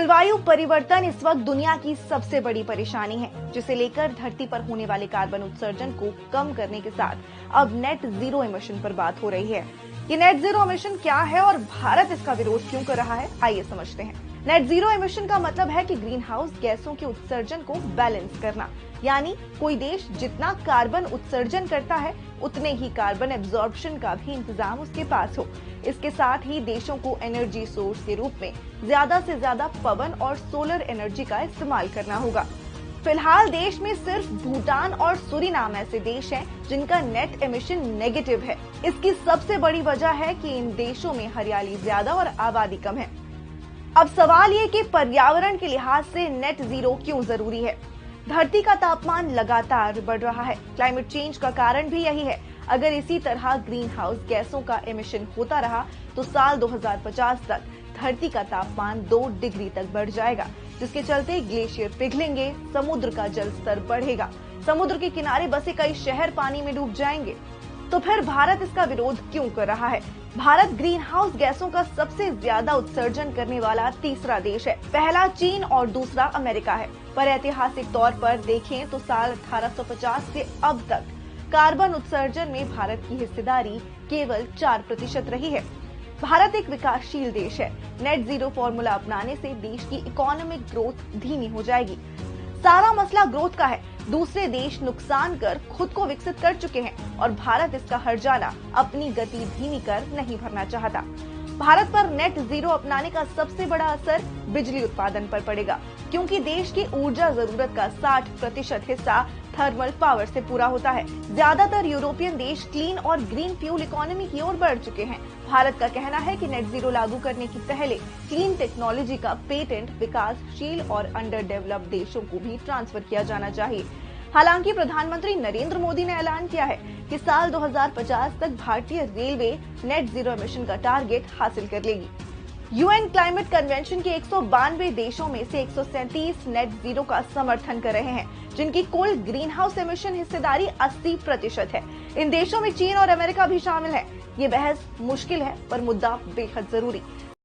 जलवायु परिवर्तन इस वक्त दुनिया की सबसे बड़ी परेशानी है, जिसे लेकर धरती पर होने वाले कार्बन उत्सर्जन को कम करने के साथ अब नेट जीरो इमिशन पर बात हो रही है। ये नेट जीरो इमिशन क्या है और भारत इसका विरोध क्यों कर रहा है, आइए समझते हैं। नेट जीरो इमिशन का मतलब है कि ग्रीन हाउस गैसों के उत्सर्जन को बैलेंस करना, यानी कोई देश जितना कार्बन उत्सर्जन करता है उतने ही कार्बन एब्जॉर्प्शन का भी इंतजाम उसके पास हो। इसके साथ ही देशों को एनर्जी सोर्स के रूप में ज्यादा से ज्यादा पवन और सोलर एनर्जी का इस्तेमाल करना होगा। फिलहाल देश में सिर्फ भूटान और सूरीनाम ऐसे देश हैं जिनका नेट एमिशन नेगेटिव है। इसकी सबसे बड़ी वजह है कि इन देशों में हरियाली ज्यादा और आबादी कम है। अब सवाल ये कि पर्यावरण के लिहाज से नेट जीरो क्यों जरूरी है। धरती का तापमान लगातार बढ़ रहा है। क्लाइमेट चेंज का कारण भी यही है। अगर इसी तरह ग्रीन हाउस गैसों का एमिशन होता रहा तो साल 2050 तक धरती का तापमान 2 डिग्री तक बढ़ जाएगा, जिसके चलते ग्लेशियर पिघलेंगे, समुद्र का जल स्तर बढ़ेगा, समुद्र के किनारे बसे कई शहर पानी में डूब जाएंगे। तो फिर भारत इसका विरोध क्यों कर रहा है? भारत ग्रीन हाउस गैसों का सबसे ज्यादा उत्सर्जन करने वाला तीसरा देश है। पहला चीन और दूसरा अमेरिका है। पर ऐतिहासिक तौर पर देखें तो साल 1850 से अब तक कार्बन उत्सर्जन में भारत की हिस्सेदारी केवल 4% रही है। भारत एक विकासशील देश है। नेट जीरो फॉर्मूला अपनाने से देश की इकोनॉमिक ग्रोथ धीमी हो जाएगी। सारा मसला ग्रोथ का है। दूसरे देश नुकसान कर खुद को विकसित कर चुके हैं और भारत इसका हर्जाना अपनी गति धीमी कर नहीं भरना चाहता। भारत पर नेट जीरो अपनाने का सबसे बड़ा असर बिजली उत्पादन पर पड़ेगा, क्योंकि देश की ऊर्जा जरूरत का 60% हिस्सा थर्मल पावर से पूरा होता है। ज्यादातर यूरोपियन देश क्लीन और ग्रीन फ्यूल इकोनॉमी की ओर बढ़ चुके हैं। भारत का कहना है कि नेट जीरो लागू करने की पहले क्लीन टेक्नोलॉजी का पेटेंट विकासशील और अंडर डेवलप्ड देशों को भी ट्रांसफर किया जाना चाहिए। हालांकि प्रधानमंत्री नरेंद्र मोदी ने ऐलान किया है कि साल 2050 तक भारतीय रेलवे नेट जीरो इमिशन का टारगेट हासिल कर लेगी। यूएन क्लाइमेट कन्वेंशन के 192 देशों में से 137 नेट जीरो का समर्थन कर रहे हैं, जिनकी कुल ग्रीन हाउस एमिशन हिस्सेदारी 80% है। इन देशों में चीन और अमेरिका भी शामिल है। ये बहस मुश्किल है पर मुद्दा बेहद जरूरी।